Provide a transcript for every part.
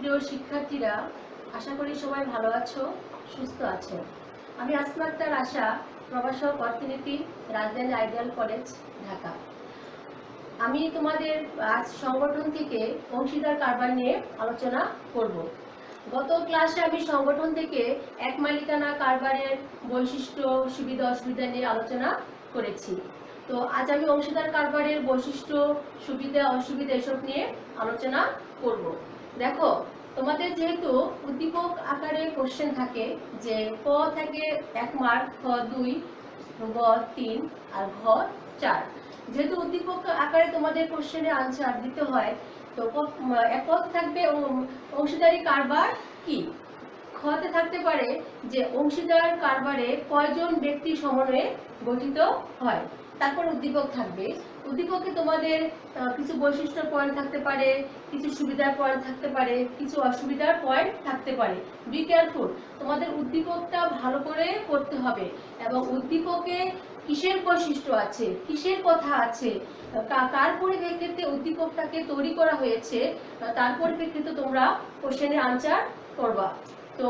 প্রিয় শিক্ষার্থীরা, আশা করি সবাই ভালো আছো, সুস্থ আছো। আমি আসমা আক্তার আশা, প্রভাষক অর্থনীতি, রাজধানী আইডিয়াল কলেজ, ঢাকা। আমি তোমাদের আজ সংগঠন থেকে অংশীদার কারবার নিয়ে আলোচনা করব। গত ক্লাসে আমি সংগঠন থেকে এক মালিকানা কারবারের বৈশিষ্ট্য, সুবিধা অসুবিধা নিয়ে আলোচনা করেছি। তো আজ আমি অংশীদার কারবারের বৈশিষ্ট্য, সুবিধা অসুবিধা এসব নিয়ে আলোচনা করব। দেখো, তোমাদের যেহেতু উদ্দীপক আকারে কোশ্চেন থাকে, যে ক থেকে 1 মার্ক, খ 2, গ 3 আর ঘ 4। যেহেতু উদ্দীপক আকারে তোমাদের কোশ্চেনের আনসার দিতে হয়, তো একক থাকবে অংশীদারি কারবার কি। খতে থাকতে পারে যে অংশীদার কারবারে কয়জন ব্যক্তি সমন্বয়ে গঠিত হয়। তারপর উদ্দীপক থাকবে। উদ্দীপকে তোমাদের কিছু বৈশিষ্ট্য পয়েন্ট থাকতে পারে, কিছু সুবিধার পয়েন্ট থাকতে পারে, কিছু অসুবিধার পয়েন্ট থাকতে পারে। বি কেয়ারফুল, তোমাদের উদ্দীপকটা ভালো করে পড়তে হবে এবং উদ্দীপকে কিসের বৈশিষ্ট্য আছে, কিসের কথা আছে, কার পরিপ্রেক্ষিতে উদ্দীপকটাকে তৈরি করা হয়েছে, তার পরিপ্রেক্ষিতে তোমরা কোশ্চেনের আনসার করবা। তো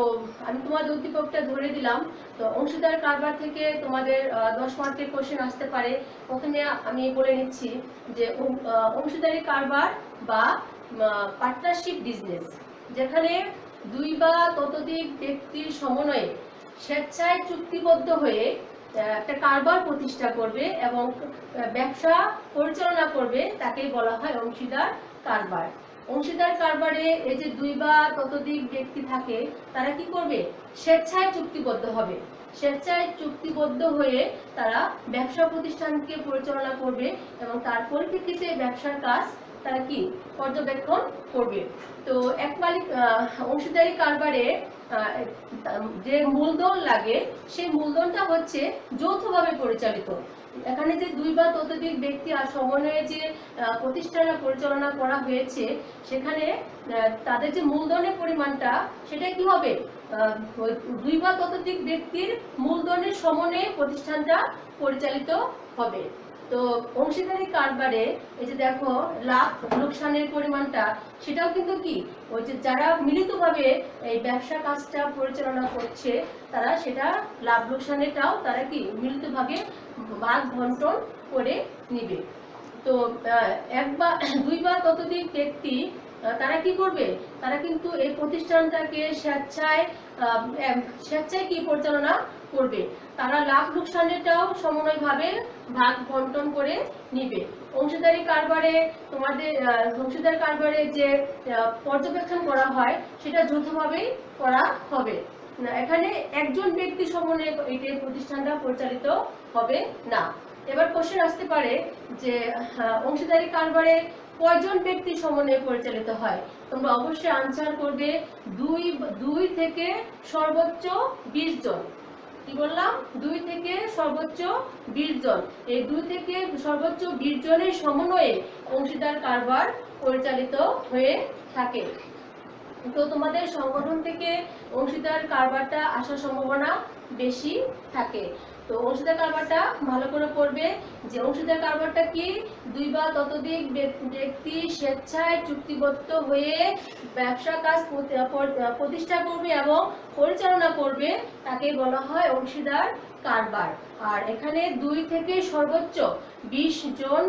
আমি তোমাদের উদ্দীপকটা ধরে দিলাম। তো অংশীদার কারবার থেকে তোমাদের 10 মার্কের কোশ্চেন আসতে পারে। প্রথমে আমি বলে নিচ্ছি যে অংশীদারি কারবার বা পার্টনারশিপ বিজনেস, যেখানে 2 বা ততোধিক ব্যক্তির সমন্বয়ে স্বেচ্ছায় চুক্তিবদ্ধ হয়ে একটা কারবার প্রতিষ্ঠা করবে এবং ব্যবসা পরিচালনা করবে, তাকেই বলা হয় অংশীদার কারবার। অংশীদার কারবারে এই যে 2 বা ততোধিক ব্যক্তি থাকে, তারা কি করবে? স্বেচ্ছায় চুক্তিবদ্ধ হবে। স্বেচ্ছায় চুক্তিবদ্ধ হয়ে তারা ব্যবসা প্রতিষ্ঠানকে পরিচালনা করবে এবং তার পরিপ্রেক্ষিতে ব্যবসার কাজ তারা কি পর্যবেক্ষণ করবে। তো এক মালিক অংশীদারি কারবারে যে মূলধন লাগে, সেই মূলধনটা হচ্ছে যৌথভাবে পরিচালিত। এখানে যে 2 বা ততোধিক ব্যক্তি আর সমন্বয়ে যে প্রতিষ্ঠান পরিচালনা করা হয়েছে, সেখানে তাদের যে মূলধনের পরিমাণটা, সেটা কি হবে? 2 বা ততোধিক ব্যক্তির মূলধনের সমন্বয়ে প্রতিষ্ঠানটা পরিচালিত হবে। তো অংশীদারি কারবারে এই যে দেখো লাভ লোকসানের পরিমাণটা, সেটাও কিন্তু কি ওই যে যারা মিলিতভাবে এই ব্যবসা কাজটা পরিচালনা করছে, তারা সেটা লাভ লোকসানেরটাও তারা কি মিলিতভাবে ভাগ বন্টন করে নিবে। তো 1 বা 2 বা ততোধিক ব্যক্তি তারা কি করবে? তারা কিন্তু এই প্রতিষ্ঠানটাকে স্বেচ্ছায় কি পরিচালনা করবে। তারা লাভ লোকসানেরটাও সমন্বয়ভাবে ভাগ বন্টন করে নিবে। অংশীদারি কারবারে তোমাদের অংশীদার কারবারে যে পর্যবেক্ষণ করা হয়, সেটা যৌথভাবেই করা হবে। এখানে একজন ব্যক্তি সমন্বয়ে এই প্রতিষ্ঠানটা পরিচালিত হবে না। এবার কোশ্চেন আসতে পারে যে অংশীদারি কারবারে কয়জন ব্যক্তি সমন্বয়ে পরিচালিত হয়। তোমরা অবশ্যই আনসার করবে 2 থেকে সর্বোচ্চ 20 জন। কি বললাম? 2 থেকে সর্বোচ্চ 20 জন। এই 2 থেকে সর্বোচ্চ 20 জনের সমন্বয়ে অংশীদার কারবার পরিচালিত হয়ে থাকে। তো তোমাদের সংগঠন থেকে অংশীদার কারবারটা আসার সম্ভাবনা বেশি থাকে। তো অংশীদার কারবারটা ভালো করে পড়বে যে অংশীদার কারবারটা কি? 2 বা ততোধিক ব্যক্তি স্বেচ্ছায় চুক্তিবদ্ধ হয়ে ব্যবসা কাজ প্রতিষ্ঠা করবে এবং পরিচালনা করবে, তাকে বলা হয় অংশীদার কারবার। আর এখানে 2 থেকে সর্বোচ্চ 20 জন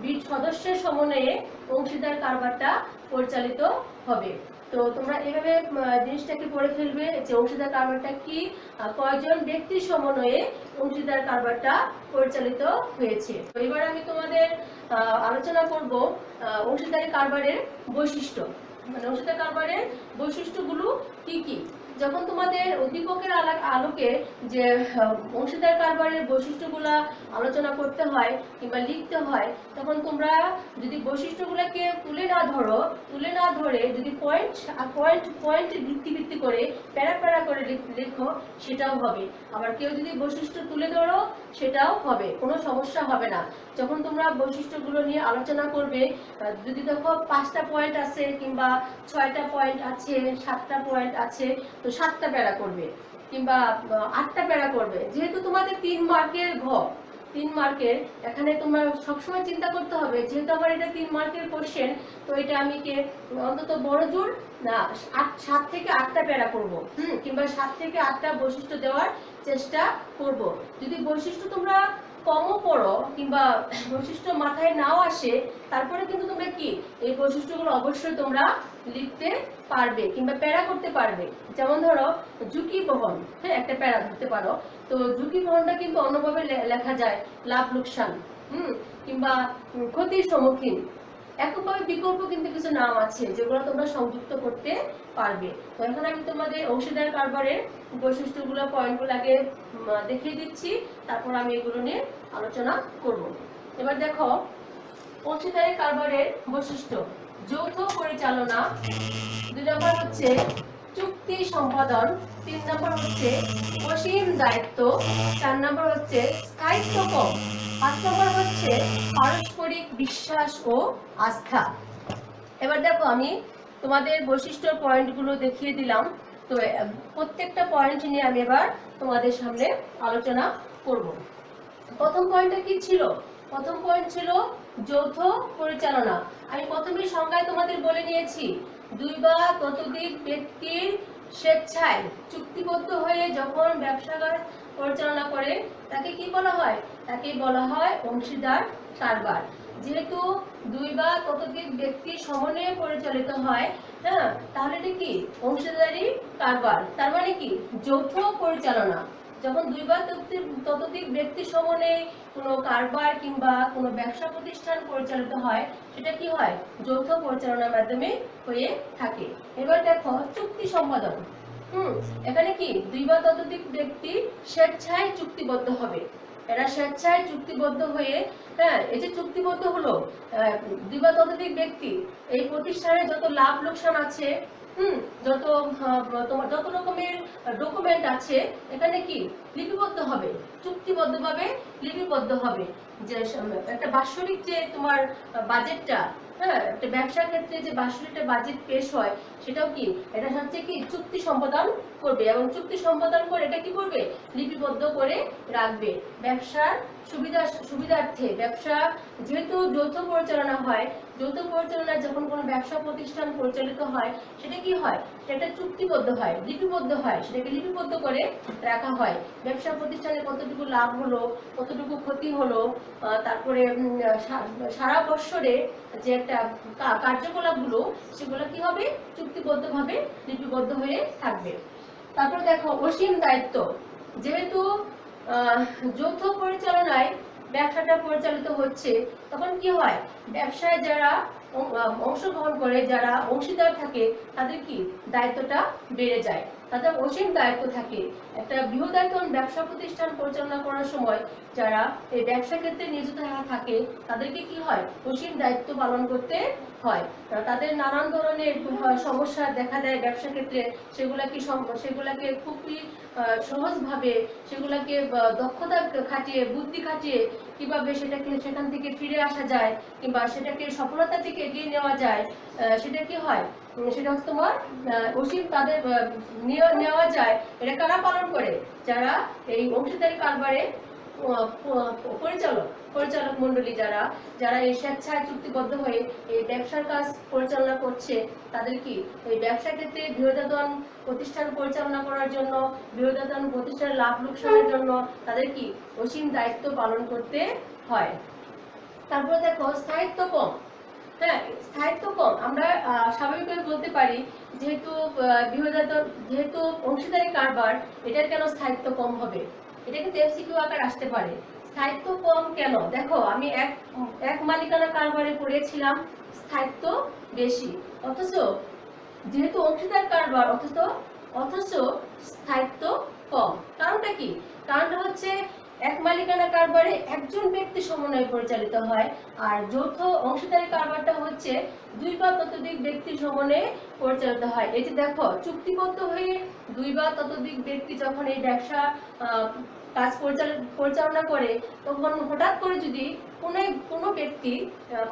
20 সদস্যের সমন্বয়ে অংশীদার কারবারটা পরিচালিত হবে। তো তোমরা এভাবে জিনিসটাকে পড়ে ফেলবে যে অংশীদার কারবারটা কি, কয়জন ব্যক্তির সমন্বয়ে অংশীদার কারবারটা পরিচালিত হয়েছে। তো এবার আমি তোমাদের আলোচনা করব অংশীদারি কারবারের বৈশিষ্ট্য। মানে অংশীদার কারবারের বৈশিষ্ট্যগুলো কি কি। যখন তোমাদের উদ্দীপকের আলোকে যে অংশীদার কারবারের বৈশিষ্ট্যগুলা আলোচনা করতে হয় কিংবা লিখতে হয়, তখন তোমরা যদি বৈশিষ্ট্যগুলোকে তুলে না ধরে যদি পয়েন্ট ভিত্তি করে প্যারা করে লেখো, সেটাও হবে। আবার কেউ যদি বৈশিষ্ট্য তুলে ধরো, সেটাও হবে, কোনো সমস্যা হবে না। যখন তোমরা বৈশিষ্ট্যগুলো নিয়ে আলোচনা করবে, যদি দেখো 5টা পয়েন্ট আছে কিংবা 6টা পয়েন্ট আছে, 7টা পয়েন্ট আছে, তো 7টা প্যারা করবে কিংবা 8টা প্যারা করবে। যেহেতু তোমাদের 3 মার্কের ঘ, 3 মার্কের, এখানে তোমরা সবসময় চিন্তা করতে হবে যেহেতু আমার এটা 3 মার্কের কোশ্চেন, তো এটা আমি অন্তত বড় জোর না 7 থেকে 8টা প্যারা করব, কিংবা 7 থেকে 8টা বৈশিষ্ট্য দেওয়ার চেষ্টা করব। যদি বৈশিষ্ট্য তোমরা কমও পড়ো কিংবা বৈশিষ্ট্য মাথায় নাও আসে, তারপরে কিন্তু তোমরা কি এই বৈশিষ্ট্যগুলো অবশ্যই তোমরা লিখতে পারবে কিংবা প্যারা করতে পারবে। যেমন ধরো ঝুঁকি বহন, হ্যাঁ একটা প্যারা ধরতে পারো। তো ঝুঁকি বহনটা কিন্তু অন্যভাবে লেখা যায় লাভ লোকসান, কিংবা ক্ষতির সম্মুখীন। এককভাবে বিকল্প কিন্তু কিছু নাম আছে যেগুলো তোমরা সংযুক্ত করতে পারবে। তো এখন আমি তোমাদের অংশীদার কারবারের বৈশিষ্ট্যগুলো পয়েন্টগুলো আগে দেখিয়ে দিচ্ছি, তারপর আমি এগুলো নিয়ে আলোচনা করব। এবার দেখো অংশীদারি কারবারের বৈশিষ্ট্য: যৌথ পরিচালনা, 2 নম্বর হচ্ছে চুক্তি সম্পাদন, 3 নম্বর হচ্ছে অসীম দায়িত্ব, 4 নম্বর হচ্ছে স্থায়িত্ব কম, 5 নম্বর হচ্ছে পারস্পরিক বিশ্বাস ও আস্থা। এবার দেখো আমি তোমাদের বৈশিষ্ট্যর পয়েন্টগুলো দেখিয়ে দিলাম। তো প্রত্যেকটা পয়েন্ট নিয়ে আমি এবার তোমাদের সামনে আলোচনা করব। প্রথম পয়েন্টটা কি ছিল? প্রথম পয়েন্ট ছিল যৌথ পরিচালনা। আমি প্রথমেই সংজ্ঞায় তোমাদের বলে নিয়েছি, 2 বা ততোধিক ব্যক্তির স্বেচ্ছায় চুক্তিবদ্ধ হয়ে যখন ব্যবসাগার পরিচালনা করে তাকে কি বলা হয়? তাকে বলা হয় অংশীদার কারবার। যেহেতু 2 বা ততোধিক ব্যক্তির সমন্বয়ে পরিচালিত হয়, হ্যাঁ, তাহলে এটা কি অংশীদারি কারবার। তার মানে কি যৌথ পরিচালনা। যখন 2 বা ততোধিক ব্যক্তির সমন্বয়ে কোনো কারবার কিংবা কোনো ব্যবসা প্রতিষ্ঠান পরিচালিত হয়, সেটা কি হয়? যৌথ পরিচালনার মাধ্যমে হয়ে থাকে। এবার দেখো চুক্তি সম্পাদন। এখানে কি 2 বা ততোধিক ব্যক্তি স্বেচ্ছায় চুক্তিবদ্ধ হবে। এরা স্বেচ্ছায় চুক্তিবদ্ধ হয়ে, হ্যাঁ, এই যে চুক্তিবদ্ধ হলো 2 বা ততোধিক ব্যক্তি, এই প্রতিষ্ঠানে যত লাভ লোকসান আছে, তোমার যত রকমের ডকুমেন্ট আছে, এখানে কি লিপিবদ্ধ হবে, চুক্তিবদ্ধভাবে লিপিবদ্ধ হবে। যে একটা বাৎসরিক যে তোমার বাজেটটা, হ্যাঁ, একটা ব্যবসার ক্ষেত্রে যে বাৎসরিক বাজেট পেশ হয়, সেটাও কি এটা হচ্ছে কি চুক্তি সম্পাদন করবে, এবং চুক্তি সম্পাদন করে এটা কি করবে? লিপিবদ্ধ করে রাখবে। ব্যবসার সুবিধার্থে ব্যবসা যেহেতু যৌথ পরিচালনা হয়, যৌথ পরিচালনায় যখন কোনো ব্যবসা প্রতিষ্ঠান পরিচালিত হয়, সেটা কি হয়? সেটা চুক্তিবদ্ধ হয়, লিপিবদ্ধ হয়, সেটাকে লিপিবদ্ধ করে রাখা হয়। ব্যবসা প্রতিষ্ঠানে কতটুকু লাভ হলো, কতটুকু ক্ষতি হলো, তারপরে সারা বছরে যে একটা কার্যকলাপগুলো, সেগুলো কি হবে? চুক্তিবদ্ধভাবে লিপিবদ্ধ হয়ে থাকবে। তারপর দেখো অসীম দায়িত্ব। যেহেতু যৌথ পরিচালনায় ব্যবসাটা পরিচালিত হচ্ছে, তখন কি হয়? ব্যবসায় যারা অংশগ্রহণ করে, যারা অংশীদার থাকে, তাদের কি দায়িত্বটা বেড়ে যায়, তাদের অসীম দায়িত্ব থাকে। একটা বৃহদায়তন ব্যবসা প্রতিষ্ঠান পরিচালনা করার সময় যারা এই ব্যবসা ক্ষেত্রে নিয়োজিত থাকে, তাদেরকে কি হয়? অসীম দায়িত্ব পালন করতে হয়। তাদের নানান ধরনের সমস্যা দেখা দেয় ব্যবসা ক্ষেত্রে, সেগুলাকে খুবই সহজভাবে, সেগুলাকে দক্ষতা খাটিয়ে, বুদ্ধি খাটিয়ে কিভাবে সেখান থেকে ফিরে আসা যায় কিংবা সেটাকে সফলতার দিকে এগিয়ে নেওয়া যায়, সেটা কি হয়? সেটা হচ্ছে তোমার অসীম তাদের নেওয়া যায়। এটা কারা পালন করে? যারা এই অংশীদারি কারবারে পরিচালক মন্ডলী, যারা এই স্বেচ্ছায় চুক্তিবদ্ধ হয়ে এই ব্যবসার কাজ পরিচালনা করছে, তাদের কি এই ব্যবসা ক্ষেত্রে বৃহদায়তন প্রতিষ্ঠান পরিচালনা করার জন্য, বৃহদায়তন প্রতিষ্ঠানের লাভ লোকসানের জন্য তাদের কি অসীম দায়িত্ব পালন করতে হয়। তারপরে দেখো স্থায়িত্ব কম। হ্যাঁ, স্থায়িত্ব কম আমরা স্বাভাবিকভাবে বলতে পারি, যেহেতু অংশীদারি কারবার, এটার কেন স্থায়িত্ব কম হবে? এটা কিন্তু এমসিকিউ আকার আসতে পারে। স্থায়িত্ব কম কেন? দেখো আমি এক মালিকানা কারবারে পড়েছিলাম স্থায়িত্ব বেশি, অথচ যেহেতু অংশীদার কারবার, অথচ স্থায়িত্ব কম। কারণটা কি? কারণটা হচ্ছে এক মালিকানা কারবারে একজন ব্যক্তি সমন্বয়ে পরিচালিত হয়, আর যৌথ অংশীদারি কারবারটা হচ্ছে 2 বা ততোধিক ব্যক্তি সমন্বয়ে পরিচালিত হয়। এই যে দেখো চুক্তিবদ্ধ হয়ে 2 বা ততোধিক ব্যক্তি যখন এই ব্যবসা কাজ পরিচালনা করে, তখন হঠাৎ করে যদি কোনো ব্যক্তি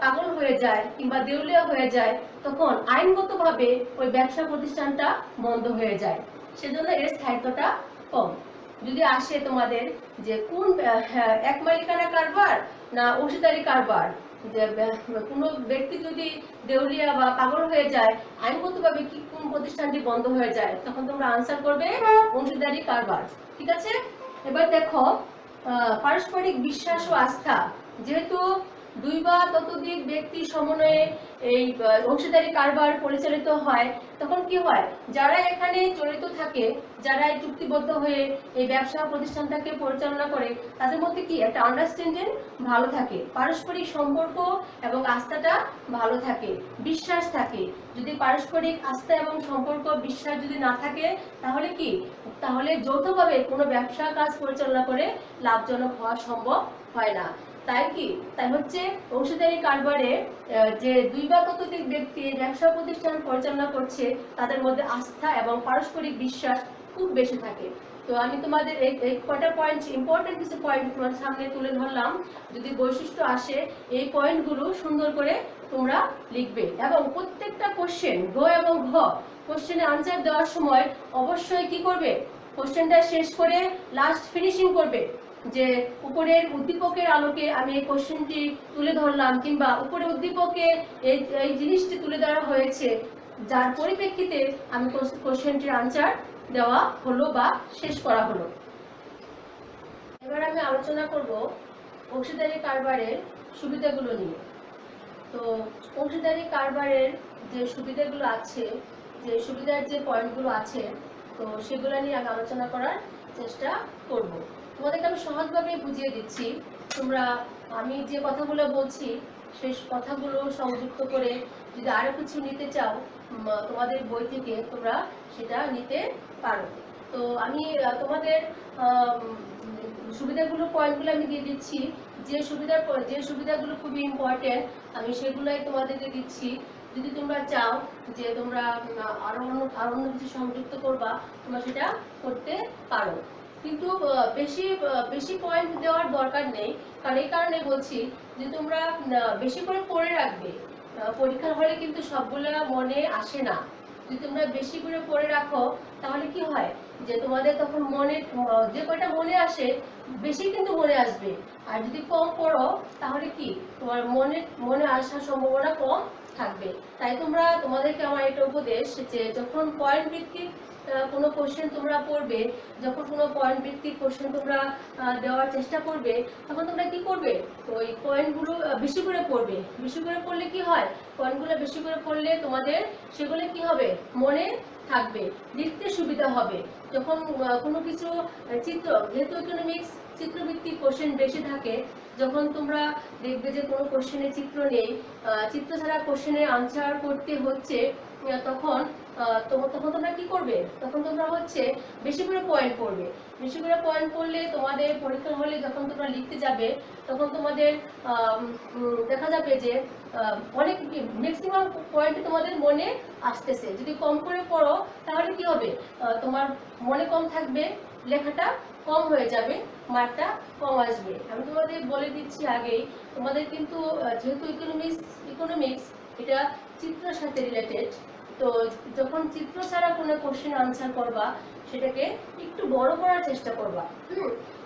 পাগল হয়ে যায় কিংবা দেউলিয়া হয়ে যায়, তখন আইনগতভাবে ওই ব্যবসা প্রতিষ্ঠানটা বন্ধ হয়ে যায়। সেজন্য এর স্থায়িত্বটা কম। যদি আসে তোমাদের যে কোন এক মালিকানা কারবার না অংশীদারি কারবার। যে কোনো ব্যক্তি যদি দেউলিয়া বা পাগল হয়ে যায়, আইনগতভাবে কি কোন প্রতিষ্ঠানটি বন্ধ হয়ে যায়, তখন তোমরা আনসার করবে অংশীদারি কারবার। ঠিক আছে? এবার দেখো পারস্পরিক বিশ্বাস ও আস্থা। যেহেতু দুই বা ততোধিক ব্যক্তি সমন্বয়ে এই অংশীদারি কারবার পরিচালিত হয়, তখন কি হয়, যারা এখানে জড়িত থাকে, যারা চুক্তিবদ্ধ হয়ে এই ব্যবসা প্রতিষ্ঠানটাকে পরিচালনা করে, তাদের মধ্যে কি একটা আন্ডারস্ট্যান্ডিং ভালো থাকে, পারস্পরিক সম্পর্ক এবং আস্থাটা ভালো থাকে, বিশ্বাস থাকে। যদি পারস্পরিক আস্থা এবং সম্পর্ক বিশ্বাস যদি না থাকে, তাহলে কি, তাহলে যৌথভাবে কোনো ব্যবসা কাজ পরিচালনা করে লাভজনক হওয়া সম্ভব হয় না। তাই হচ্ছে অংশীদারি কারবারে যে দুই বা ততোধিক ব্যক্তি ব্যবসা প্রতিষ্ঠান পরিচালনা করছে, তাদের মধ্যে আস্থা এবং পারস্পরিক বিশ্বাস খুব বেশি থাকে। তো আমি তোমাদের এই কয়টা পয়েন্ট, ইম্পর্টেন্ট কিছু পয়েন্ট তোমার সামনে তুলে ধরলাম। যদি বৈশিষ্ট্য আসে, এই পয়েন্টগুলো সুন্দর করে তোমরা লিখবে। এবং প্রত্যেকটা কোশ্চেন গ এবং ঘ কোশ্চেনে আনসার দেওয়ার সময় অবশ্যই কি করবে, কোশ্চেনটা শেষ করে লাস্ট ফিনিশিং করবে যে উপরের উদ্দীপকের আলোকে আমি এই কোশ্চেনটি তুলে ধরলাম, কিংবা উপরের উদ্দীপকে এই জিনিসটি তুলে ধরা হয়েছে, যার পরিপ্রেক্ষিতে আমি কোশ্চেনটির আনসার দেওয়া হলো বা শেষ করা হলো। এবার আমি আলোচনা করব অংশীদারি কারবারের সুবিধাগুলো নিয়ে। তো অংশীদারি কারবারের যে সুবিধাগুলো আছে, যে সুবিধার যে পয়েন্টগুলো আছে, তো সেগুলো নিয়ে আমি আলোচনা করার চেষ্টা করব। তোমাদেরকে আমি সহজভাবে বুঝিয়ে দিচ্ছি। তোমরা আমি যে কথাগুলো বলছি সেই কথাগুলো সংযুক্ত করে যদি আরো কিছু নিতে চাও তোমাদের বই থেকে, তোমরা সেটা নিতে পারো। তো আমি তোমাদের সুবিধাগুলো পয়েন্টগুলো আমি দিয়ে দিচ্ছি। যে সুবিধাগুলো খুবই ইম্পর্টেন্ট, আমি সেগুলোই তোমাদেরকে দিচ্ছি। যদি তোমরা চাও যে তোমরা আরো অন্য কিছু সংযুক্ত করবা, তোমরা সেটা করতে পারো। কিন্তু বেশি পয়েন্ট দেওয়ার দরকার নেই, কারণ এই কারণে বলছি যে তোমরা বেশি করে পড়ে রাখবে। পরীক্ষার হলে কিন্তু সবগুলো মনে আসে না। যদি তোমরা বেশি করে পড়ে রাখো, তাহলে কি হয় যে তোমাদের তখন মনে যে কয়টা মনে আসে বেশি কিন্তু মনে আসবে। আর যদি কম পড়ো, তাহলে কি তোমার মনে আসার সম্ভাবনা কম থাকবে। তাই তোমাদেরকে আমার একটা উপদেশ যে যখন পয়েন্ট ভিত্তিক কোনো কোশ্চেন তোমরা পড়বে, যখন কোনো পয়েন্ট ভিত্তিক কোশ্চেন তোমরা দেওয়ার চেষ্টা করবে, তখন তোমরা কি করবে, ওই পয়েন্টগুলো বেশি করে পড়বে। বেশি করে পড়লে কি হয়, পয়েন্টগুলো বেশি করে পড়লে তোমাদের সেগুলো কি হবে, মনে থাকবে, লিখতে সুবিধা হবে। যখন কোনো কিছু চিত্র, যেহেতু ইকোনমিক্স চিত্রভিত্তিক কোশ্চেন বেশি থাকে, যখন তোমরা দেখবে যে কোনো কোশ্চেনে চিত্র নেই, চিত্র ছাড়া কোশ্চেনের আনসার করতে হচ্ছে, তখন তোমরা কি করবে, তখন তোমরা হচ্ছে বেশি করে পয়েন্ট পড়বে। বেশি করে পয়েন্ট পড়লে তোমাদের পরীক্ষার হলে যখন তোমরা লিখতে যাবে, তখন তোমাদের দেখা যাবে যে অনেক ম্যাক্সিমাম পয়েন্ট তোমাদের মনে আসতেছে। যদি কম করে পড়ো, তাহলে কি হবে, তোমার মনে কম থাকবে, লেখাটা কম হয়ে যাবে, মার্কটা কম আসবে। আমি তোমাদের বলে দিচ্ছি আগেই, তোমাদের কিন্তু যেহেতু ইকোনমিক্স এটা চিত্রের সাথে রিলেটেড, তো যখন চিত্র ছাড়া কোনো কোশ্চেন আনসার করবা, সেটাকে একটু বড় করার চেষ্টা করবা।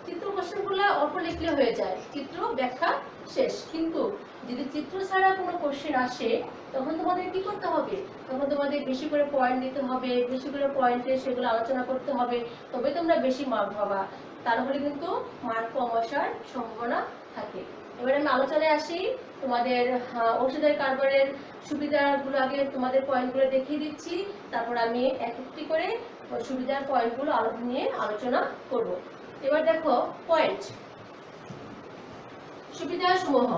চিত্র কোশ্চেনগুলো অল্প লিখলে হয়ে যায়, চিত্র ব্যাখ্যা শেষ। কিন্তু যদি চিত্র ছাড়া কোনো কোশ্চেন আসে, তখন তোমাদের কি করতে হবে, তখন তোমাদের বেশি করে পয়েন্ট দিতে হবে, বেশি করে পয়েন্টে সেগুলো আলোচনা করতে হবে, তবে তোমরা বেশি মার্ক পাবা। তাহলে কিন্তু মার্ক কম আসার সম্ভাবনা থাকে। এবার আমি আলোচনায় আসি। তোমাদের অংশীদারি কারবারের সুবিধাগুলো আগে তোমাদের পয়েন্টগুলো দেখিয়ে দিচ্ছি, তারপর আমি এক একটি করে সুবিধার পয়েন্টগুলো নিয়ে আলোচনা করব। এবার দেখো পয়েন্ট, সুবিধা সমূহ।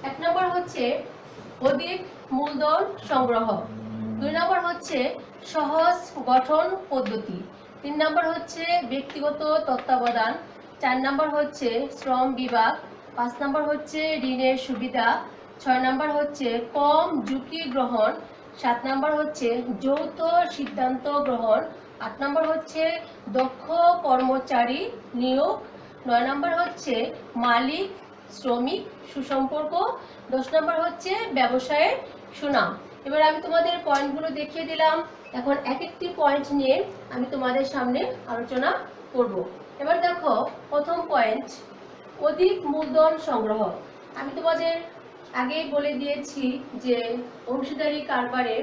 1 নম্বর হচ্ছে অধিক মূলধন সংগ্রহ, 2 নম্বর হচ্ছে সহজ গঠন পদ্ধতি, 3 নম্বর হচ্ছে ব্যক্তিগত তত্ত্বাবধান, 4 নম্বর হচ্ছে শ্রম বিভাগ, 5 নম্বর হচ্ছে ঋণের সুবিধা, 6 নম্বর হচ্ছে কম ঝুঁকি গ্রহণ, 7 নম্বর হচ্ছে যৌথ সিদ্ধান্ত গ্রহণ, 8 নম্বর হচ্ছে দক্ষ কর্মচারী নিয়োগ, 9 নম্বর হচ্ছে মালিক শ্রমিক সুসম্পর্ক, 10 নম্বর হচ্ছে ব্যবসায়ের সুনাম। এবার আমি তোমাদের পয়েন্টগুলো দেখিয়ে দিলাম। এখন এক একটি পয়েন্ট নিয়ে আমি তোমাদের সামনে আলোচনা করব। এবার দেখো প্রথম পয়েন্ট, অধিক মূলধন সংগ্রহ। আমি তোমাদের আগেই বলে দিয়েছি যে অংশীদারি কারবারে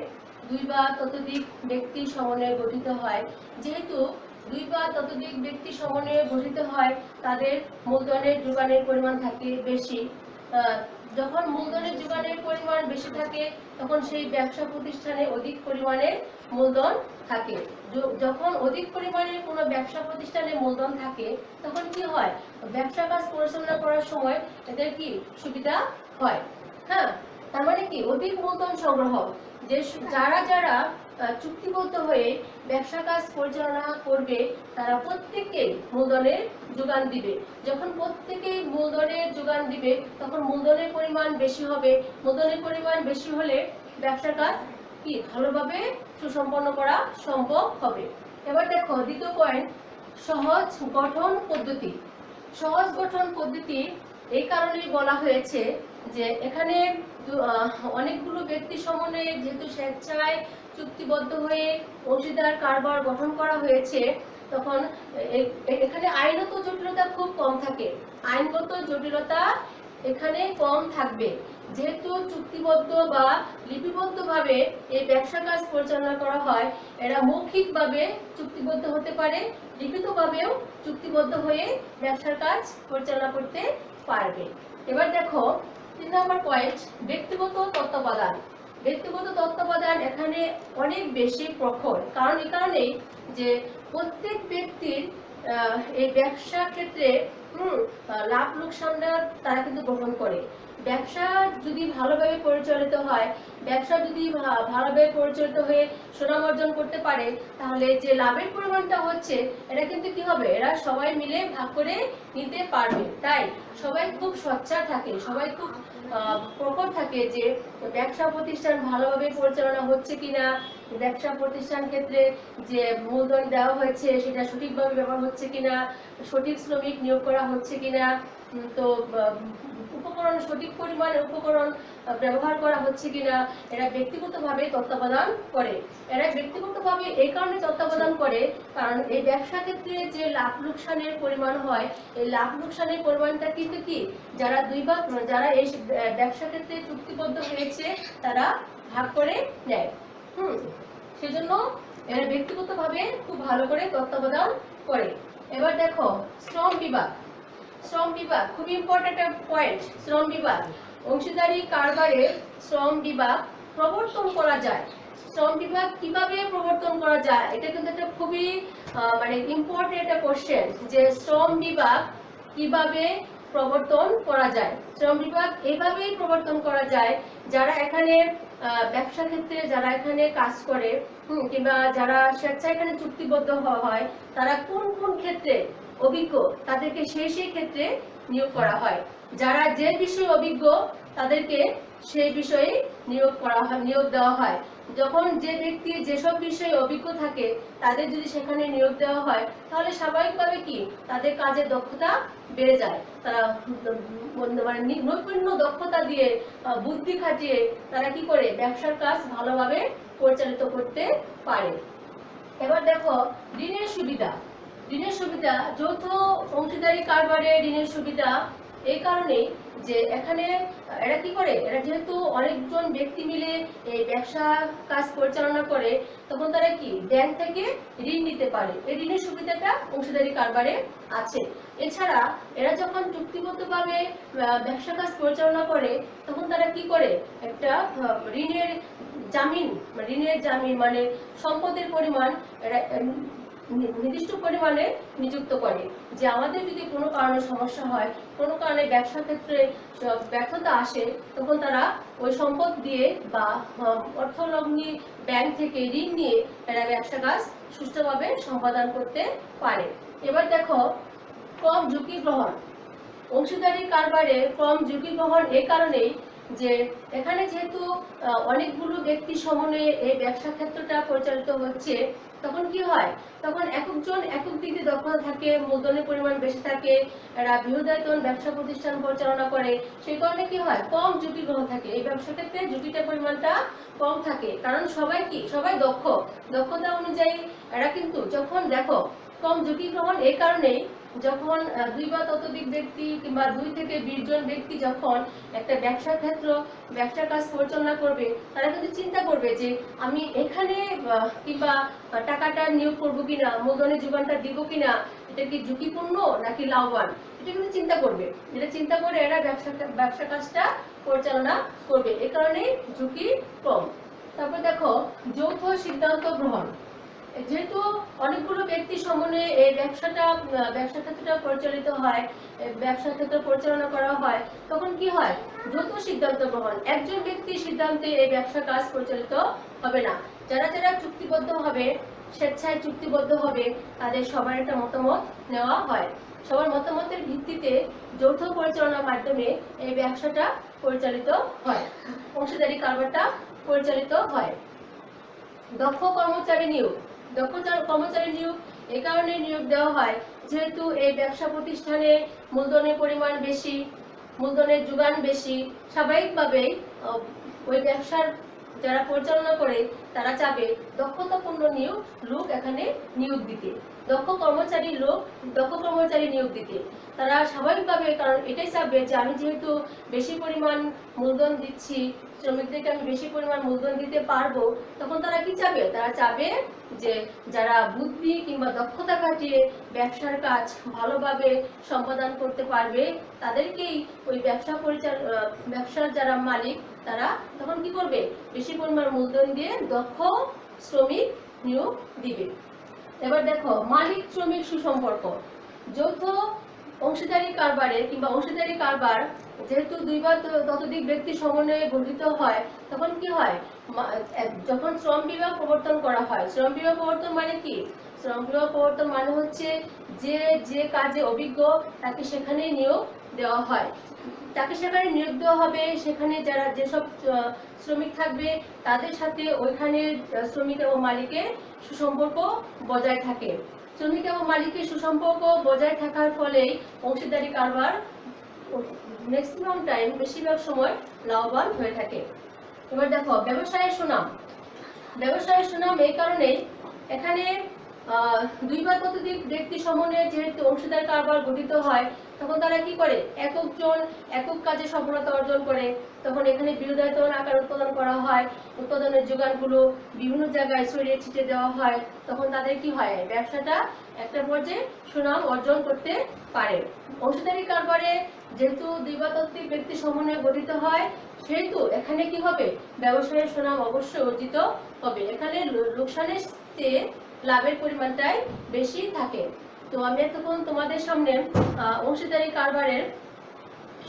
2 বা ততোধিক ব্যক্তি সমন্বয়ে গঠিত হয়। যেহেতু 2 বা ততোধিক ব্যক্তি সমন্বয়ে গঠিত হয়, তাদের মূলধনের যোগানের পরিমাণ থাকে বেশি। যখন মূলধনের যোগানের পরিমাণ বেশি থাকে, তখন সেই ব্যবসা প্রতিষ্ঠানে অধিক পরিমাণে মূলধন থাকে। যখন অধিক পরিমাণে কোনো ব্যবসা প্রতিষ্ঠানে মূলধন থাকে, তখন কি হয়, ব্যবসা কাজ পরিচালনা করার সময় এদের কি সুবিধা হয়। হ্যাঁ, তার মানে কি অধিক মূলধন সংগ্রহ, যে যারা যারা চুক্তিবদ্ধ হয়ে ব্যবসা কাজ পরিচালনা করবে, তারা প্রত্যেকেই মূলধনের যোগান দিবে। যখন প্রত্যেকেই মূলধনের যোগান দিবে, তখন মূলধনের পরিমাণ বেশি হবে। মূলধনের পরিমাণ বেশি হলে ব্যবসার কাজ কি ভালোভাবে সুসম্পন্ন করা সম্ভব হবে। এবার দেখো দ্বিতীয় পয়েন্ট, সহজ গঠন পদ্ধতি। সহজ গঠন পদ্ধতি এই কারণেই বলা হয়েছে যে এখানে অনেকগুলো ব্যক্তি সমন্বয়ে যেহেতু স্বেচ্ছায় চুক্তিবদ্ধ হয়ে অংশীদার কারবার গঠন করা হয়েছে, তখন এখানে আইনত জটিলতা খুব কম থাকে। আইনগত জটিলতা এখানে কম থাকবে, যেহেতু চুক্তিবদ্ধ বা লিপিবদ্ধভাবে এই ব্যবসা কাজ পরিচালনা করা হয়। এরা মৌখিকভাবে চুক্তিবদ্ধ হতে পারে, লিখিতভাবেও চুক্তিবদ্ধ হয়ে ব্যবসার কাজ পরিচালনা করতে পারবে। এবার দেখো 3 নম্বর পয়েন্ট, ব্যক্তিগত তত্ত্বাবধান। ব্যক্তিগত তত্ত্বাবধান এখানে অনেক বেশি প্রখর, কারণ এই কারণেই যে প্রত্যেক ব্যক্তির এই ব্যবসা ক্ষেত্রে লাভ লোকসানটা তারা কিন্তু গ্রহণ করে। ব্যবসা যদি ভালোভাবে পরিচালিত হয়, ব্যবসা যদি ভালোভাবে পরিচালিত হয়ে সুনাম অর্জন করতে পারে, তাহলে যে লাভের পরিমাণটা হচ্ছে, এটা কিন্তু কি হবে, এরা সবাই মিলে ভাগ করে নিতে পারবে। তাই সবাই খুব সোচ্চার থাকে, সবাই খুব প্রখর থাকে যে ব্যবসা প্রতিষ্ঠান ভালোভাবে পরিচালনা হচ্ছে কিনা, ব্যবসা প্রতিষ্ঠান ক্ষেত্রে যে মূলধন দেওয়া হয়েছে সেটা সঠিকভাবে ব্যবহার হচ্ছে কিনা, সঠিক শ্রমিক নিয়োগ করা হচ্ছে কিনা, তো উপকরণ সঠিক পরিমাণে উপকরণ ব্যবহার করা হচ্ছে কিনা, এরা ব্যক্তিগতভাবে তত্ত্বাবধান করে। এরা ব্যক্তিগতভাবে এই কারণে তত্ত্বাবধান করে, কারণ এই ব্যবসা ক্ষেত্রে যে লাভ লোকসানের পরিমাণ হয়, এই লাভ লোকসানের পরিমাণটা কিন্তু কি যারা যারা এই ব্যবসা ক্ষেত্রে চুক্তিবদ্ধ হয়েছে, তারা ভাগ করে নেয়। সেজন্য এরা ব্যক্তিগতভাবে খুব ভালো করে তত্ত্বাবধান করে। এবার দেখো শ্রম বিভাগ। শ্রম বিভাগ খুব ইম্পর্টেন্ট একটা পয়েন্ট। শ্রম বিভাগ, অংশীদারি কারবারে শ্রম বিভাগ প্রবর্তন করা যায়। শ্রম বিভাগ কিভাবে প্রবর্তন করা যায়, এটা কিন্তু একটা খুবই মানে ইম্পর্টেন্ট একটা কোশ্চেন, যে শ্রম বিভাগ কিভাবে প্রবর্তন করা যায়। শ্রম বিভাগ এইভাবেই প্রবর্তন করা যায়, যারা এখানে ব্যবসা ক্ষেত্রে যারা এখানে কাজ করে, কিংবা যারা স্বেচ্ছায় এখানে চুক্তিবদ্ধ হয়, তারা কোন কোন ক্ষেত্রে অভিজ্ঞ, তাদেরকে সেই ক্ষেত্রে নিয়োগ করা হয়। যারা যে বিষয়ে অভিজ্ঞ, তাদেরকে সেই বিষয়ে নিয়োগ দেওয়া হয়। যখন যে ব্যক্তি যেসব বিষয়ে অভিজ্ঞ থাকে, তাদের যদি সেখানে নিয়োগ দেওয়া হয়, তাহলে স্বাভাবিকভাবে কি তাদের কাজের দক্ষতা বেড়ে যায়। তারা মানে নৈপুণ্য দক্ষতা দিয়ে বুদ্ধি খাটিয়ে তারা কি করে ব্যবসার কাজ ভালোভাবে পরিচালিত করতে পারে। এবার দেখো ঋণের সুবিধা। ঋণের সুবিধা, যৌথ অংশীদারি কারবারে ঋণের সুবিধা এই কারণে যে এখানে এরা কি করে, এরা যেহেতু অনেকজন ব্যক্তি মিলে এই ব্যবসা কাজ পরিচালনা করে, তখন তারা কি ব্যাংক থেকে ঋণ নিতে পারে। এই ঋণের সুবিধাটা অংশীদারি কারবারে আছে। এছাড়া এরা যখন চুক্তিবদ্ধভাবে ব্যবসা কাজ পরিচালনা করে, তখন তারা কি করে, একটা ঋণের জামিন মানে সম্পদের পরিমাণ এরা নির্দিষ্ট পরিমাণে নিযুক্ত করে, যে আমাদের যদি কোনো কারণে সমস্যা হয়, কোনো কারণে ব্যবসা ক্ষেত্রে ব্যর্থতা আসে, তখন তারা ওই সম্পদ দিয়ে বা অর্থলগ্নি ব্যাংক থেকে ঋণ নিয়ে এরা ব্যবসা কাজ সুষ্ঠুভাবে সম্পাদন করতে পারে। এবার দেখো কম ঝুঁকি গ্রহণ। অংশীদারি কারবারে কম ঝুঁকি গ্রহণ এই কারণেই যে এখানে যেহেতু অনেকগুলো ব্যক্তি সমন্বয়ে এই ব্যবসা ক্ষেত্রটা পরিচালিত হচ্ছে, তখন কি হয়, তখন একজন একক দিকে দক্ষতা থাকে, মূলধনের পরিমাণ বেশি থাকে, এরা বৃহদায়তন ব্যবসা প্রতিষ্ঠান পরিচালনা করে, সেই কারণে কি হয়, কম ঝুঁকি গ্রহণ থাকে। এই ব্যবসা ক্ষেত্রে ঝুঁকিটার পরিমাণটা কম থাকে, কারণ সবাই দক্ষতা অনুযায়ী এরা কিন্তু যখন দেখো কম ঝুঁকি গ্রহণ এই কারণেই যখন 2 বা ততোধিক ব্যক্তি কিংবা 2 থেকে 20 জন ব্যক্তি যখন একটা ব্যবসার ব্যবসার কাজ পরিচালনা করবে, তারা কিন্তু চিন্তা করবে যে আমি এখানে কিংবা টাকাটা নিয়োগ করব কিনা, মূলধনের যোগানটা দিব কিনা, এটা কি ঝুঁকিপূর্ণ নাকি লাভবান, এটা কিন্তু চিন্তা করবে। যেটা চিন্তা করে এরা ব্যবসা কাজটা পরিচালনা করবে, এ কারণে ঝুঁকি কম। তারপর দেখো যৌথ সিদ্ধান্ত গ্রহণ। যেহেতু অনেকগুলো ব্যক্তি সমন্বয়ে এই ব্যবসা ক্ষেত্রটা পরিচালিত হয়, ব্যবসা ক্ষেত্র পরিচালনা করা হয়, তখন কি হয়? যৌথ সিদ্ধান্ত গ্রহণ। একজন ব্যক্তির সিদ্ধান্তে এই ব্যবসা কাজ পরিচালিত হবে না। যারা যারা চুক্তিবদ্ধ হবে, স্বেচ্ছায় চুক্তিবদ্ধ হবে, তাদের সবার একটা মতামত নেওয়া হয়। সবার মতামতের ভিত্তিতে যৌথ পরিচালনার মাধ্যমে এই ব্যবসাটা পরিচালিত হয়, অংশীদারি কারবারটা পরিচালিত হয়। দক্ষ কর্মচারী নিয়োগ। দক্ষ কর্মচারী নিয়োগ এই কারণে নিয়োগ দেওয়া হয়, যেহেতু এই ব্যবসা প্রতিষ্ঠানে মূলধনের পরিমাণ বেশি, মূলধনের যোগান বেশি, স্বাভাবিকভাবেই ওই ব্যবসার যারা পরিচালনা করে তারা চাবে দক্ষতাপূর্ণ লোক এখানে নিয়োগ দিতে, দক্ষ কর্মচারী নিয়োগ দিতে। তারা স্বাভাবিকভাবে, কারণ এটাই চাবে যে আমি যেহেতু বেশি পরিমাণ মূলধন দিচ্ছি, শ্রমিকদেরকে আমি বেশি পরিমাণ মূলধন দিতে পারবো, তখন তারা কি চাবে? তারা চাবে যে যারা বুদ্ধি কিংবা দক্ষতা খাটিয়ে ব্যবসার কাজ ভালোভাবে সম্পাদন করতে পারবে, তাদেরকেই ওই ব্যবসার যারা মালিক তারা তখন কি করবে? বেশি পরিমাণ মূলধন দিয়ে দক্ষ শ্রমিক নিয়োগ দিবে। এবার দেখো মালিক শ্রমিক সুসম্পর্ক। যৌথ অংশীদারি কারবারে কিংবা অংশীদারি কারবার যেহেতু 2 বা ততোধিক ব্যক্তি সমন্বয়ে গঠিত হয়, তখন কি হয়? যখন শ্রম বিভাগ প্রবর্তন করা হয়, শ্রম বিভাগ প্রবর্তন মানে কি? শ্রম বিভাগ প্রবর্তন মানে হচ্ছে যে কাজে অভিজ্ঞ তাকে সেখানে নিয়োগ দেওয়া হয়, তাকে সেখানে নিয়োগ দেওয়া হবে। সেখানে যেসব শ্রমিক থাকবে তাদের সাথে ওইখানে শ্রমিক এবং মালিকের সুসম্পর্ক বজায় থাকে। শ্রমিক এবং মালিকের সুসম্পর্ক বজায় থাকার ফলে অংশীদারি কারবার ম্যাক্সিমাম টাইম, বেশিরভাগ সময় লাভবান হয়ে থাকে। এবার দেখো ব্যবসায়ের সুনাম। ব্যবসায়ের সুনাম এই কারণে, এখানে 2 বা ততোধিক ব্যক্তি সমন্বয়ে যেহেতু অংশীদার কারবার গঠিত হয়, তখন তারা কি করে? একক কাজে সফলতা অর্জন করে। তখন এখানে বৃহদায়তন আকার উৎপাদন করা হয়, উৎপাদনের যোগানগুলো বিভিন্ন জায়গায় ছড়িয়ে ছিটিয়ে দেওয়া হয়, তখন তাদের কি হয়? ব্যবসাটা একটা পর্যায়ে সুনাম অর্জন করতে পারে। অংশীদারি কারবারে যেহেতু 2 বা ততোধিক ব্যক্তি সমন্বয়ে গঠিত হয়, সেহেতু এখানে কি হবে? ব্যবসায়ের সুনাম অবশ্যই অর্জিত হবে। এখানে লোকসানের চেয়ে লাভের পরিমাণটাই বেশি থাকে। তো আমি এতক্ষণ তোমাদের সামনে অংশীদারি কারবারের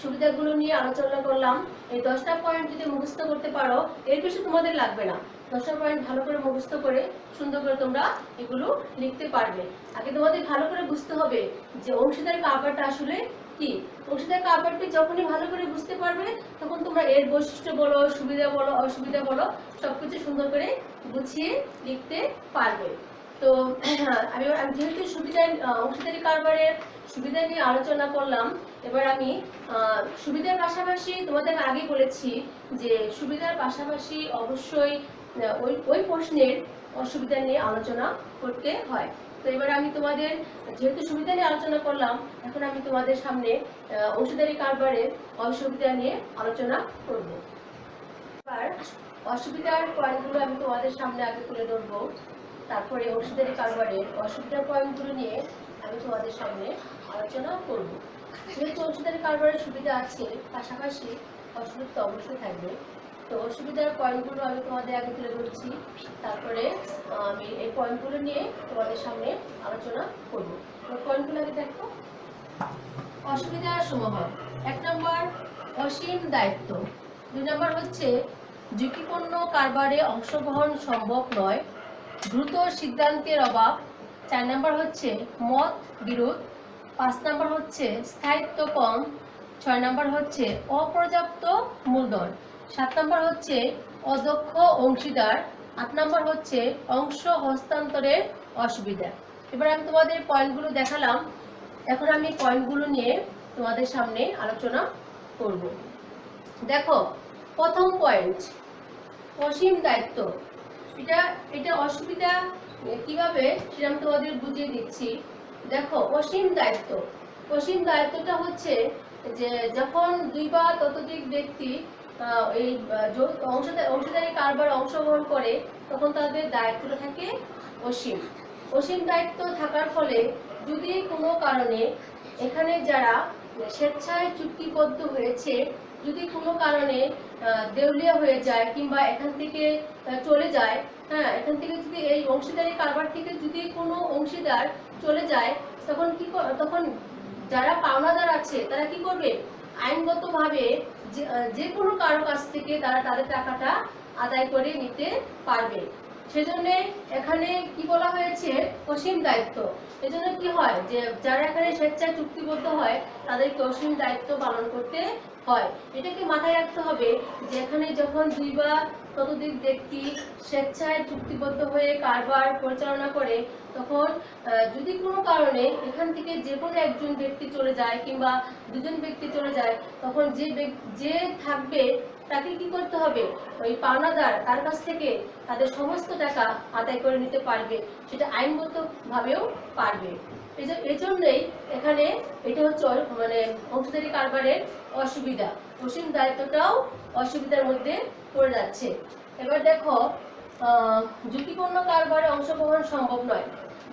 সুবিধাগুলো নিয়ে আলোচনা করলাম। এই 10টা পয়েন্ট যদি মুখস্থ করতে পারো, এর বেশি তোমাদের লাগবে না। 10টা পয়েন্ট ভালো করে মুখস্থ করে সুন্দর করে তোমরা এগুলো লিখতে পারবে। আগে তোমাদের ভালো করে বুঝতে হবে যে অংশীদারি কারবারটা আসলে কি। অংশীদারি কারবারটি যখনই ভালো করে বুঝতে পারবে, তখন তোমরা এর বৈশিষ্ট্য বলো, সুবিধা বলো, অসুবিধা বলো, সবকিছু সুন্দর করে গুছিয়ে লিখতে পারবে। তো আমি যেহেতু অংশীদারি কারবারের সুবিধা নিয়ে আলোচনা করলাম, এবার আমি সুবিধার পাশাপাশি তোমাদের আগে বলেছি যে সুবিধার পাশাপাশি অবশ্যই ওই প্রশ্নের অসুবিধা নিয়ে আলোচনা করতে হয়। তো এবার আমি তোমাদের, যেহেতু সুবিধা নিয়ে আলোচনা করলাম, এখন আমি তোমাদের সামনে অংশীদারি কারবারের অসুবিধা নিয়ে আলোচনা করব। এবার অসুবিধার পয়েন্টগুলো আমি তোমাদের সামনে আগে তুলে ধরবো, তারপরে অংশীদারি কারবারের অসুবিধার পয়েন্টগুলো নিয়ে আমি তোমাদের সামনে আলোচনা করব। যেহেতু অংশীদারি কারবারের সুবিধা আছে, পাশাপাশি অসুবিধা তো অবশ্যই থাকবে। তো অসুবিধার পয়েন্টগুলো আমি তোমাদের আগে তুলে ধরছি, তারপরে আমি এই পয়েন্টগুলো নিয়ে তোমাদের সামনে আলোচনা করব। পয়েন্টগুলো আগে দেখো। অসুবিধার সমূহ। 1 নম্বর অসীম দায়িত্ব। 2 নম্বর হচ্ছে ঝুঁকিপূর্ণ কারবারে অংশগ্রহণ সম্ভব নয়, দ্রুত সিদ্ধান্তের অভাব। 4 নম্বর হচ্ছে মত বিরোধ। 5 নম্বর হচ্ছে স্থায়িত্ব কম। 6 নম্বর হচ্ছে অপর্যাপ্ত মূলধন। 7 নম্বর হচ্ছে অদক্ষ অংশীদার। 8 নম্বর হচ্ছে অংশ হস্তান্তরের অসুবিধা। এবার আমি তোমাদের পয়েন্টগুলো দেখালাম, এখন আমি পয়েন্টগুলো নিয়ে তোমাদের সামনে আলোচনা করব। দেখো প্রথম পয়েন্ট, অসীম দায়িত্ব। এটা অসুবিধা কিভাবে সেটা আমি তোমাদের বুঝিয়ে দিচ্ছি। দেখো, অসীম দায়িত্ব। অসীম দায়িত্বটা হচ্ছে যে যখন দুই বা ততোধিক ব্যক্তি এই অংশীদারি কারবারে অংশগ্রহণ করে, তখন তাদের দায়িত্বটা থাকে অসীম। অসীম দায়িত্ব থাকার ফলে যদি কোনো কারণে এখানে যারা স্বেচ্ছায় চুক্তিবদ্ধ হয়েছে, যদি কোনো কারণে দেউলিয়া হয়ে যায় কিংবা এখান থেকে চলে যায়, হ্যাঁ, এখান থেকে যদি এই অংশীদারি কারবার থেকে যদি কোনো অংশীদার চলে যায়, তখন তখন যারা পাওনাদার আছে তারা কি করবে? আইনগতভাবে যে কোনো কারো কাছ থেকে তারা তাদের টাকাটা আদায় করে নিতে পারবে। সেজন্য এখানে কি বলা হয়েছে? অসীম দায়িত্ব। এজন্য কি হয় যে যারা এখানে স্বেচ্ছায় চুক্তিবদ্ধ হয় তাদেরকে অসীম দায়িত্ব পালন করতে হয়। এটাকে মাথায় রাখতে হবে যে এখানে যখন দুই বা ততোধিক ব্যক্তি স্বেচ্ছায় চুক্তিবদ্ধ হয়ে কারবার পরিচালনা করে, তখন যদি কোনো কারণে এখান থেকে যে কোনো একজন ব্যক্তি চলে যায় কিংবা দুজন ব্যক্তি চলে যায়, তখন যে থাকবে তাকে কি করতে হবে? ওই পাওনাদার তার কাছ থেকে তাদের সমস্ত টাকা আদায় করে নিতে পারবে, সেটা আইনগত ভাবেও পারবে। এজন্যই এখানে এটা হচ্ছে মানে অংশীদারি কারবারের অসুবিধা। অসীম দায়িত্বটাও অসুবিধার মধ্যে পড়ে যাচ্ছে। এবার দেখো, ঝুঁকিপূর্ণ কারবারে অংশগ্রহণ সম্ভব নয়।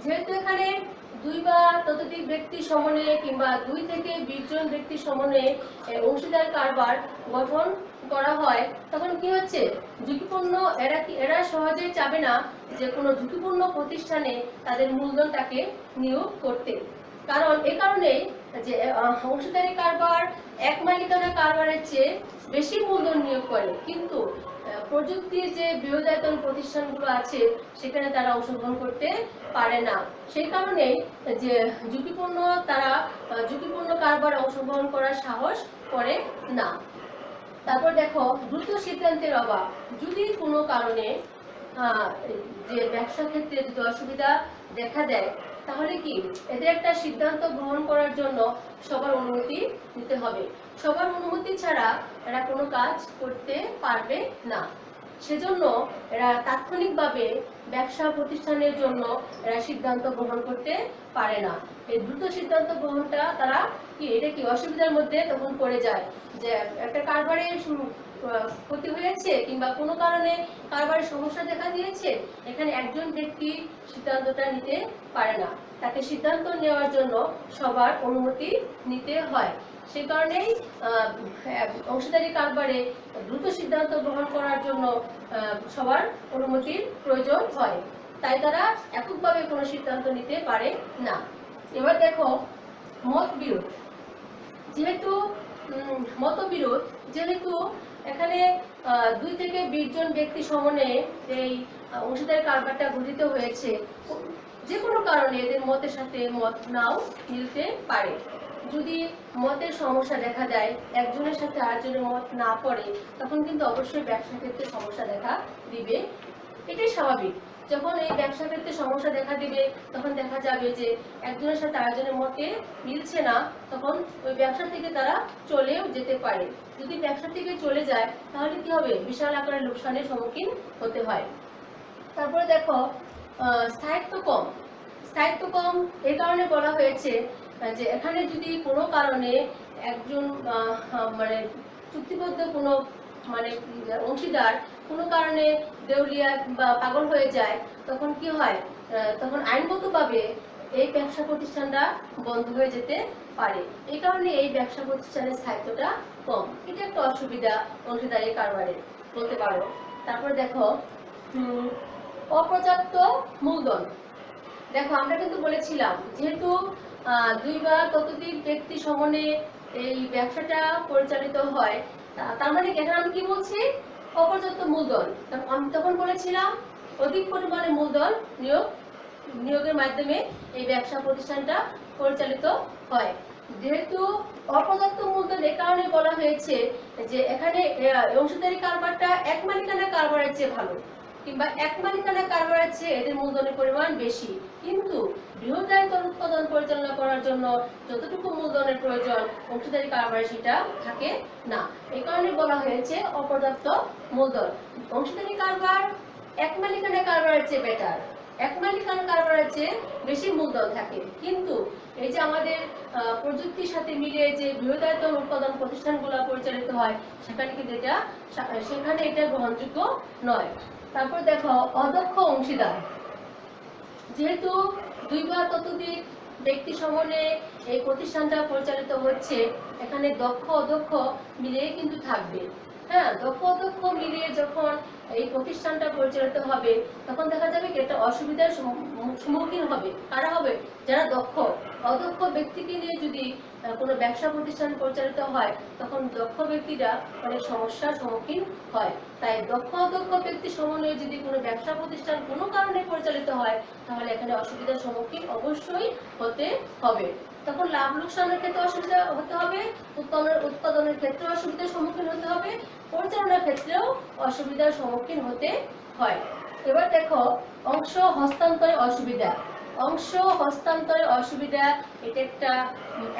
যেহেতু এখানে দুই বা ততোধিক ব্যক্তি সমন্বয়ে কিংবা 2 থেকে 20 জন ব্যক্তি সমন্বয়ে অংশীদার কারবার গঠন করা হয়, তখন কি হচ্ছে? ঝুঁকিপূর্ণ, এরা সহজেই চাবে না যে কোনো ঝুঁকিপূর্ণ প্রতিষ্ঠানে তাদের মূলধনটাকে নিয়োগ করতে। কারণ এই কারণেই যে অংশীদারি কারবার এক মালিকানা কারবারের চেয়ে বেশি মূলধন নিয়োগ করে, কিন্তু প্রযুক্তির যে বৃহদায়তন প্রতিষ্ঠানগুলো আছে সেখানে তারা অংশগ্রহণ করতে পারে না। সেই কারণেই যে তারা ঝুঁকিপূর্ণ কারবারে অংশগ্রহণ করার সাহস করে না। তারপর দেখো, দ্রুত সিদ্ধান্তের অভাব। যদি কোনো কারণে যে ব্যবসা ক্ষেত্রে যদি অসুবিধা দেখা দেয়, তাহলে কি এদের একটা সিদ্ধান্ত গ্রহণ করার জন্য সবার অনুমতি নিতে হবে। সবার অনুমতি ছাড়া এরা কোনো কাজ করতে পারবে না। সেজন্য এরা তাৎক্ষণিকভাবে ব্যবসা প্রতিষ্ঠানের জন্য এরা সিদ্ধান্ত গ্রহণ করতে পারে না। এই দ্রুত সিদ্ধান্ত গ্রহণটা তারা এটা কি অসুবিধার মধ্যে তখন পড়ে যায়। যে একটা কারবারে ক্ষতি হয়েছে কিংবা কোনো কারণে কারবারে সমস্যা দেখা দিয়েছে, এখানে একজন ব্যক্তি সিদ্ধান্তটা নিতে পারে না, তাকে সিদ্ধান্ত নেওয়ার জন্য সবার অনুমতি নিতে হয়। সেই কারণেই অংশীদারি কারবারে দ্রুত সিদ্ধান্ত গ্রহণ করার জন্য সবার অনুমতির প্রয়োজন হয়, তাই তারা এককভাবে কোনো সিদ্ধান্ত নিতে পারে না। এবার দেখো, মতবিরোধ। যেহেতু এখানে 2 থেকে 20 জন ব্যক্তি সমন্বয়ে এই অংশীদারি কারবারটা গঠিত হয়েছে, যে কোনো কারণে এদের মতের সাথে মত নাও মিলতে পারে। যদি মতের সমস্যা দেখা দেয়, একজনের সাথে আরেকজনের মত না পড়ে, তখন কিন্তু অবশ্যই ব্যবসা ক্ষেত্রে সমস্যা দেখা দিবে। এটাই স্বাভাবিক। যখন এই ব্যবসা ক্ষেত্রে সমস্যা দেখা দিবে, তখন দেখা যাবে যে একজনের সাথে আরেকজনের মতে মিলছে না, তখন ওই ব্যবসা থেকে তারা চলেও যেতে পারে। যদি ব্যবসা থেকে চলে যায়, তাহলে কি হবে? বিশাল আকারের লোকসানের সম্মুখীন হতে হয়। তারপরে দেখো, স্থায়িত্ব কম এই কারণে বলা হয়েছে যে এখানে যদি কোনো কারণে একজন মানে চুক্তিবদ্ধ কোনো মানে অংশীদার কোনো কারণে দেউলিয়া বা পাগল হয়ে যায়, তখন কি হয়? তখন আইনগতভাবে এই ব্যবসা প্রতিষ্ঠানটা বন্ধ হয়ে যেতে পারে। এই কারণে এই ব্যবসা প্রতিষ্ঠানের স্থায়িত্বটা কম। এটা একটা অসুবিধা অংশীদারি কারবারে বলতে পারো। তারপর দেখো, অপর্যাপ্ত মূলধন। দেখো, আমরা কিন্তু বলেছিলাম যেহেতু 2 বা ততোধিক ব্যক্তি সমন্বয়ে এই ব্যবসাটা পরিচালিত হয়, তার মানে এখানে আমি কি বলছি? অপর্যাপ্ত মূলধন। আমি তখন বলেছিলাম অধিক পরিমাণে মূলধন নিয়োগের মাধ্যমে এই ব্যবসা প্রতিষ্ঠানটা পরিচালিত হয়। যেহেতু অপর্যাপ্ত মূলধন এ কারণে বলা হয়েছে যে এখানে অংশীদারি কারবারটা এক মালিকানা কারবারের চেয়ে ভালো, কিংবা এক মালিকানা কারবারের চেয়ে এদের মূলধনের পরিমাণ বেশি, কিন্তু বৃহদায়তন উৎপাদন পরিচালনা করার জন্য যতটুকু মূলধনের প্রয়োজন অংশীদারি কারবারে সেটা থাকে না। এই কারণে বলা হয়েছে অপর্যাপ্ত মূলধন। অংশীদারি কারবার এক মালিকানা কারবারের চেয়ে বেটার, এক মালিকানা কারবারের চেয়ে বেশি মূলধন থাকে। কিন্তু এই যে আমাদের প্রযুক্তির সাথে মিলিয়ে যে বৃহদায়তন উৎপাদন প্রতিষ্ঠানগুলো পরিচালিত হয় সেখানে কিন্তু এটা গ্রহণযোগ্য নয়। তারপর দেখো অদক্ষ অংশীদার। যেহেতু 2 বা ততোধিক ব্যক্তি সমন্বয়ে এই প্রতিষ্ঠানটা পরিচালিত হচ্ছে, এখানে দক্ষ অদক্ষ মিলিয়ে কিন্তু থাকবে। হ্যাঁ, দক্ষ অদক্ষ মিলিয়ে যখন এই প্রতিষ্ঠানটা পরিচালিত হবে তখন দেখা যাবে কি একটা অসুবিধার সম্মুখীন হবে। কারা হবে? যারা দক্ষ। অদক্ষ ব্যক্তিকে নিয়ে যদি কোনো ব্যবসা প্রতিষ্ঠান পরিচালিত হয় তখন দক্ষ ব্যক্তিরা অনেক সমস্যার সম্মুখীন হয়। তাই দক্ষ অদক্ষ ব্যক্তি সমন্বয়ে যদি কোনো ব্যবসা প্রতিষ্ঠান কোনো কারণে পরিচালিত হয় তাহলে এখানে অসুবিধার সম্মুখীন অবশ্যই হতে হবে। তখন লাভ লোকসানের ক্ষেত্রে অসুবিধা হতে হবে, উৎপাদনের ক্ষেত্রে অসুবিধার সম্মুখীন হতে হবে, পরিচালনার ক্ষেত্রেও অসুবিধার সম্মুখীন হতে হয়। এবার দেখো অংশ হস্তান্তরের অসুবিধা। অংশ হস্তান্তরের অসুবিধা এটা একটা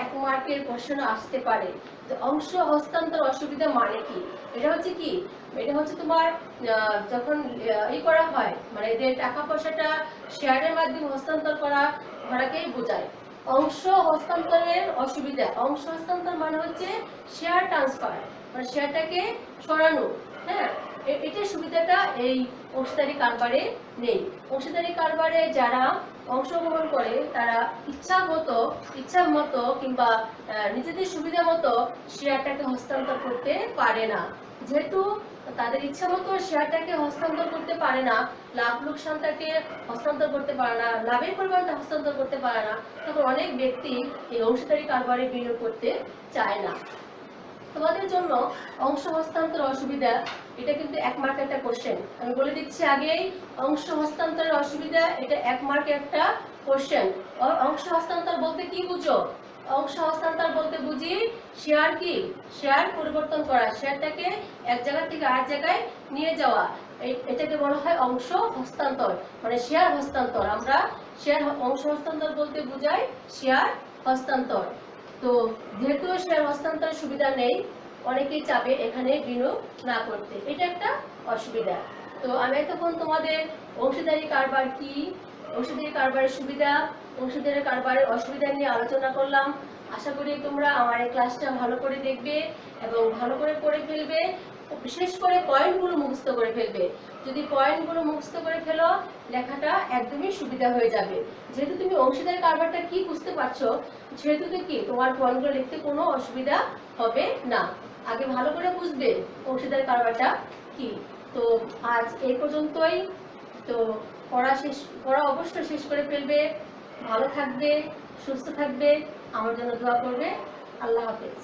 1 মার্কের কোশ্চেন আসতে পারে। যে অংশ হস্তান্তর অসুবিধা মানে কি? এটা হচ্ছে কি, এটা হচ্ছে তোমার যখন করা হয়, মানে এদের টাকা পয়সাটা শেয়ারের মাধ্যমে হস্তান্তর করাকেই বোঝায়। অংশ হস্তান্তরের অসুবিধা। অংশ হস্তান্তর মানে হচ্ছে শেয়ার ট্রান্সফার, মানে শেয়ারটাকে সরানো। হ্যাঁ, এটার সুবিধাটা এই অংশীদারি কারবারে নেই। অংশীদারি কারবারে যারা অংশগ্রহণ করে তারা ইচ্ছা মতো কিংবা নিজেদের সুবিধা মতো শেয়ারটাকে হস্তান্তর করতে পারে না। যেহেতু তাদের ইচ্ছা মতো শেয়ারটাকে হস্তান্তর করতে পারে না, লাভ লোকসানটাকে হস্তান্তর করতে পারে না, লাভের পরিমাণটা হস্তান্তর করতে পারে না, তখন অনেক ব্যক্তি এই অংশীদারি কারবারে বিনিয়োগ করতে চায় না। তোমাদের জন্য অংশ হস্তান্তর অসুবিধা এটা কিন্তু 1 মার্কের একটা কোশ্চেন। আমি বলে দিচ্ছি আগেই, অংশ হস্তান্তরের অসুবিধা এটা 1 মার্কের একটা কোশ্চেন। অংশ হস্তান্তর বলতে কি বুঝো? অংশ হস্তান্তর বলতে বুঝি শেয়ার কি, শেয়ার পরিবর্তন করা, শেয়ারটাকে এক জায়গা থেকে আরেক জায়গায় নিয়ে যাওয়া, এটাকে বলা হয় অংশ হস্তান্তর, মানে শেয়ার হস্তান্তর। আমরা অংশ হস্তান্তর বলতে বোঝাই শেয়ার হস্তান্তর। তো যেহেতু শেয়ার হস্তান্তরের সুবিধা নেই, অনেকেই চাবে এখানে বিনিয়োগ না করতে, এটা একটা অসুবিধা। তো আমি এতক্ষণ তোমাদের অংশীদারি কারবার কি, অংশীদারি কারবারের সুবিধা, অংশীদারি কারবারের অসুবিধা নিয়ে আলোচনা করলাম। আশা করি তোমরা আমার এই ক্লাসটা ভালো করে দেখবে এবং ভালো করে পড়ে ফেলবে, বিশেষ করে পয়েন্টগুলো মুখস্থ করে ফেলবে। যদি পয়েন্টগুলো মুখস্থ করে ফেলো লেখাটা একদমই সুবিধা হয়ে যাবে। যেহেতু তুমি অংশীদারি কারবারটা কি বুঝতে পারছো, সেহেতু কি তোমার পয়েন্টগুলো লিখতে কোনো অসুবিধা হবে না। আগে ভালো করে বুঝবে অংশীদারি কারবারটা কি। তো আজ এই পর্যন্তই। তো পড়া অবশ্যই শেষ করে ফেলবে। ভালো থাকবে, সুস্থ থাকবে, আমার জন্য দোয়া করবে। আল্লাহ হাফেজ।